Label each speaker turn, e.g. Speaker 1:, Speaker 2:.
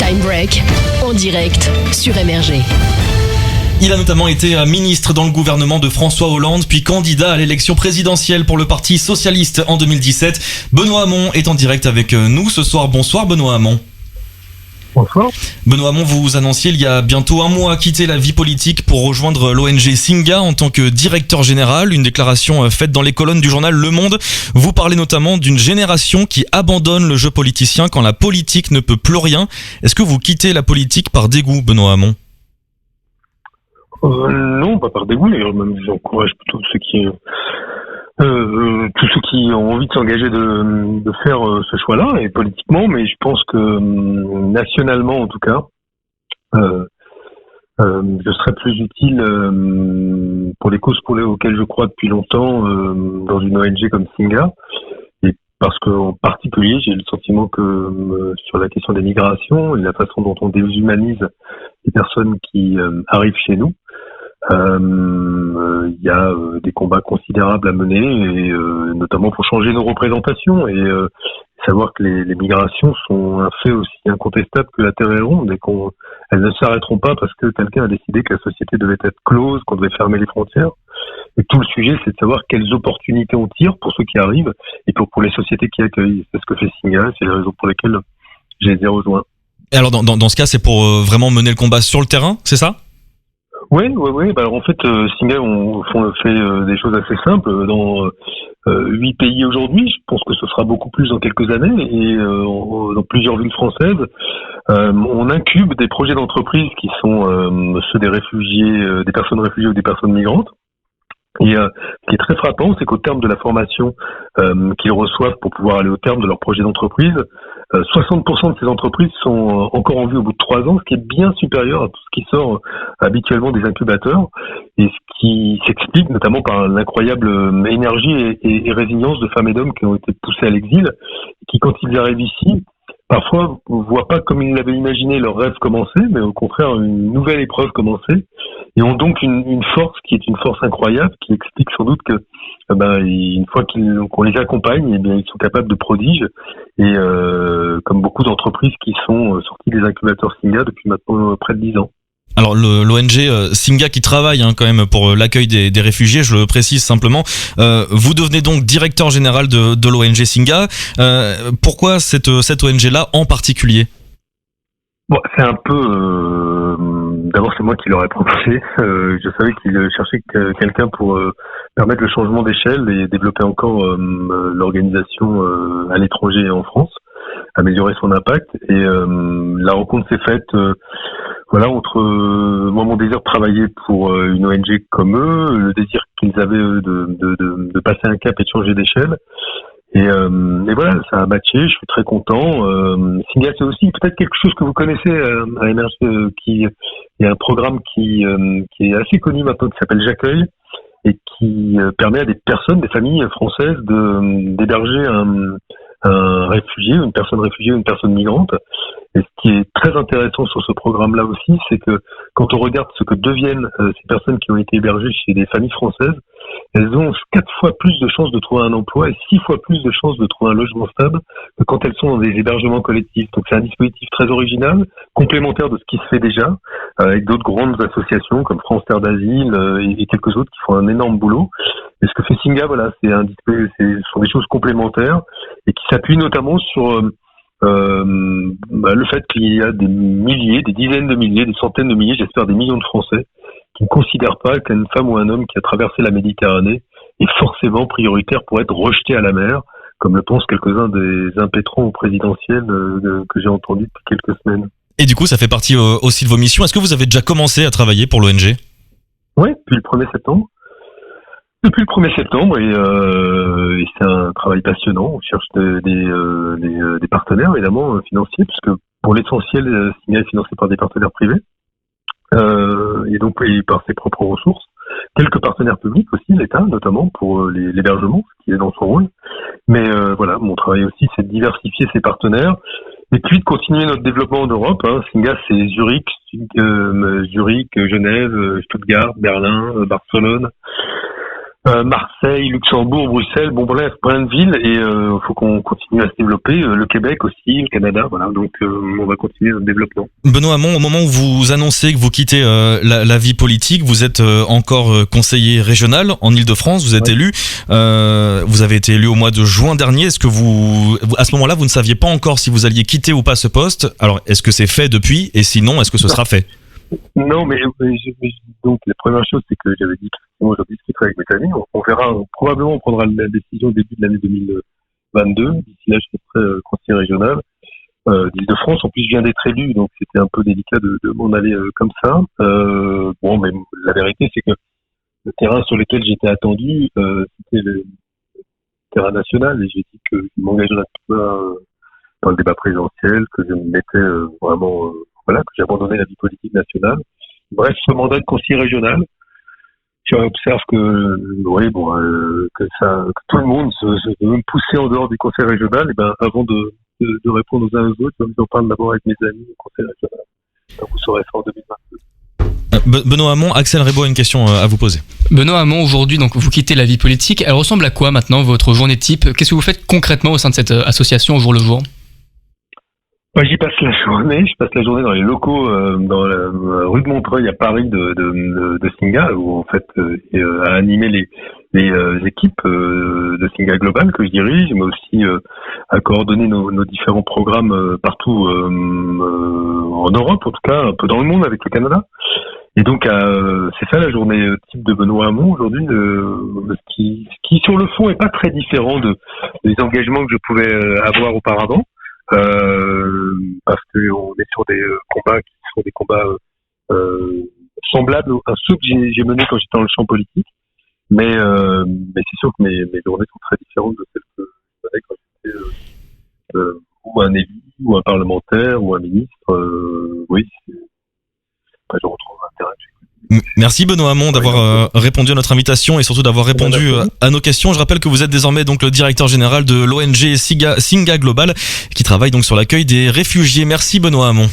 Speaker 1: Time Break, en direct sur MRG.
Speaker 2: Il a notamment été ministre dans le gouvernement de François Hollande, puis candidat à l'élection présidentielle pour le Parti Socialiste en 2017. Benoît Hamon est en direct avec nous ce soir. Bonsoir Benoît Hamon.
Speaker 3: Bonsoir.
Speaker 2: Benoît Hamon, vous annonciez il y a bientôt un mois quitter la vie politique pour rejoindre l'ONG Singa en tant que directeur général. Une déclaration faite dans les colonnes du journal Le Monde. Vous parlez notamment d'une génération qui abandonne le jeu politicien quand la politique ne peut plus rien. Est-ce que vous quittez la politique par dégoût, Benoît Hamon ?
Speaker 3: Non, pas par dégoût. D'ailleurs, même j'encourage plutôt tous ceux qui ont envie de s'engager de faire ce choix-là, et politiquement, mais je pense que nationalement, en tout cas, je serais plus utile pour les causes auxquelles je crois depuis longtemps dans une ONG comme Singa, et parce qu'en particulier, j'ai le sentiment que sur la question des migrations et la façon dont on déshumanise les personnes qui arrivent chez nous, il y a des combats considérables à mener, et notamment pour changer nos représentations et savoir que les migrations sont un fait aussi incontestable que la Terre est ronde, et qu'elles ne s'arrêteront pas parce que quelqu'un a décidé que la société devait être close, qu'on devait fermer les frontières. Et tout le sujet, c'est de savoir quelles opportunités on tire pour ceux qui arrivent et pour les sociétés qui accueillent. C'est ce que fait Singa, c'est les raisons pour lesquelles j'ai été rejoint.
Speaker 2: Et alors dans ce cas, c'est pour vraiment mener le combat sur le terrain, c'est ça ?
Speaker 3: Oui. Bah, alors en fait, Singa, on fait des choses assez simples dans 8 pays aujourd'hui. Je pense que ce sera beaucoup plus dans quelques années, et dans plusieurs villes françaises. On incube des projets d'entreprise qui sont ceux des réfugiés, des personnes réfugiées ou des personnes migrantes. Et ce qui est très frappant, c'est qu'au terme de la formation qu'ils reçoivent pour pouvoir aller au terme de leur projet d'entreprise, 60% de ces entreprises sont encore en vie au bout de 3 ans, ce qui est bien supérieur à tout ce qui sort habituellement des incubateurs, et ce qui s'explique notamment par l'incroyable énergie et résilience de femmes et d'hommes qui ont été poussés à l'exil, et qui, quand ils arrivent ici, parfois ne voient pas comme ils l'avaient imaginé leur rêve commencer, mais au contraire une nouvelle épreuve commencer, et ont donc une force qui est une force incroyable, qui explique sans doute que une fois qu'on les accompagne, eh bien ils sont capables de prodiges, et comme beaucoup d'entreprises qui sont sorties des incubateurs Singa depuis maintenant près de 10 ans.
Speaker 2: Alors l'ONG Singa qui travaille quand même pour l'accueil des réfugiés, je le précise simplement, vous devenez donc directeur général de l'ONG Singa. Pourquoi cette ONG-là en particulier ?
Speaker 3: Bon, c'est un peu... D'abord, c'est moi qui l'aurais proposé. Je savais qu'il cherchait quelqu'un pour permettre le changement d'échelle et développer encore l'organisation à l'étranger et en France, améliorer son impact. Et la rencontre s'est faite entre moi, mon désir de travailler pour une ONG comme eux, le désir qu'ils avaient de passer un cap et de changer d'échelle. Et voilà, ça a matché, je suis très content. Singa, c'est aussi peut-être quelque chose que vous connaissez à MRG, il y a un programme qui est assez connu maintenant, qui s'appelle J'accueille, et qui permet à des familles françaises d'héberger un réfugié, une personne réfugiée ou une personne migrante. Et ce qui est très intéressant sur ce programme-là aussi, c'est que quand on regarde ce que deviennent ces personnes qui ont été hébergées chez des familles françaises, elles ont 4 fois plus de chances de trouver un emploi et 6 fois plus de chances de trouver un logement stable que quand elles sont dans des hébergements collectifs. Donc c'est un dispositif très original, complémentaire de ce qui se fait déjà, avec d'autres grandes associations comme France Terre d'Asile et quelques autres qui font un énorme boulot. Et ce que fait Singa, voilà, ce sont des choses complémentaires et qui s'appuient notamment sur le fait qu'il y a des milliers, des dizaines de milliers, des centaines de milliers, j'espère des millions de Français qui ne considèrent pas qu'une femme ou un homme qui a traversé la Méditerranée est forcément prioritaire pour être rejeté à la mer, comme le pensent quelques-uns des impétrants présidentiels que j'ai entendus depuis quelques semaines.
Speaker 2: Et du coup, ça fait partie aussi de vos missions. Est-ce que vous avez déjà commencé à travailler pour l'ONG ?
Speaker 3: Oui, depuis le 1er septembre. Depuis le 1er septembre, et c'est un travail passionnant. On cherche des partenaires, évidemment, financiers, puisque pour l'essentiel, Singa est financé par des partenaires privés, et donc par ses propres ressources. Quelques partenaires publics aussi, l'État notamment, pour l'hébergement, ce qui est dans son rôle. Mais voilà, mon travail aussi, c'est de diversifier ses partenaires, et puis de continuer notre développement en Europe. Singa, c'est Zurich, Genève, Stuttgart, Berlin, Barcelone, Marseille, Luxembourg, Bruxelles, bon bref, plein de villes et faut qu'on continue à se développer. Le Québec aussi, le Canada, voilà. Donc on va continuer notre développement.
Speaker 2: Benoît Hamon, au moment où vous annoncez que vous quittez la vie politique, vous êtes encore conseiller régional en Île-de-France, vous êtes élu. Vous avez été élu au mois de juin dernier. Est-ce que à ce moment-là, vous ne saviez pas encore si vous alliez quitter ou pas ce poste? Alors, est-ce que c'est fait depuis? Et sinon, est-ce que ce sera fait?
Speaker 3: Non, mais donc la première chose, c'est que j'avais dit que moi, j'en discuterai avec mes amis. On verra, probablement, on prendra la décision au début de l'année 2022. D'ici là, je serai conseiller régional d'Île-de-France. En plus, je viens d'être élu, donc c'était un peu délicat de m'en aller comme ça. Bon, mais la vérité, c'est que le terrain sur lequel j'étais attendu, c'était le terrain national, et j'ai dit que je m'engagerais pas dans le débat présidentiel, que je me mettais vraiment, voilà, que j'abandonnais la vie politique nationale. Bref, ce mandat de conseiller régional, j'observe que, oui, bon, que tout le monde se veut me pousser en dehors du conseil régional. Et ben, avant de répondre aux uns aux autres, j'en parle d'abord avec mes amis au conseil régional. Donc, vous saurez ça en 2022.
Speaker 2: Benoît Hamon, Axel Rebaud a une question à vous poser.
Speaker 4: Benoît Hamon, aujourd'hui, donc vous quittez la vie politique. Elle ressemble à quoi maintenant, votre journée type? Qu'est-ce que vous faites concrètement au sein de cette association au jour le jour?
Speaker 3: Moi, j'y passe la journée. Je passe la journée dans les locaux, dans la rue de Montreuil à Paris de Singa, où en fait, à animer les équipes de Singa Global que je dirige, mais aussi à coordonner nos différents programmes partout en Europe, en tout cas un peu dans le monde avec le Canada. Et donc c'est ça la journée type de Benoît Hamon aujourd'hui, ce qui sur le fond est pas très différent des engagements que je pouvais avoir auparavant. Parce que on est sur des combats qui sont des combats semblables à ceux que j'ai menés quand j'étais dans le champ politique, mais c'est sûr que mes journées sont très différentes de celles que je menais quand j'étais ou un élu, ou un parlementaire, ou un ministre. Oui, après je retrouve l'intérêt.
Speaker 2: Merci Benoît Hamon d'avoir répondu à notre invitation et surtout d'avoir répondu à nos questions. Je rappelle que vous êtes désormais donc le directeur général de l'ONG Singa Global qui travaille donc sur l'accueil des réfugiés. Merci Benoît Hamon.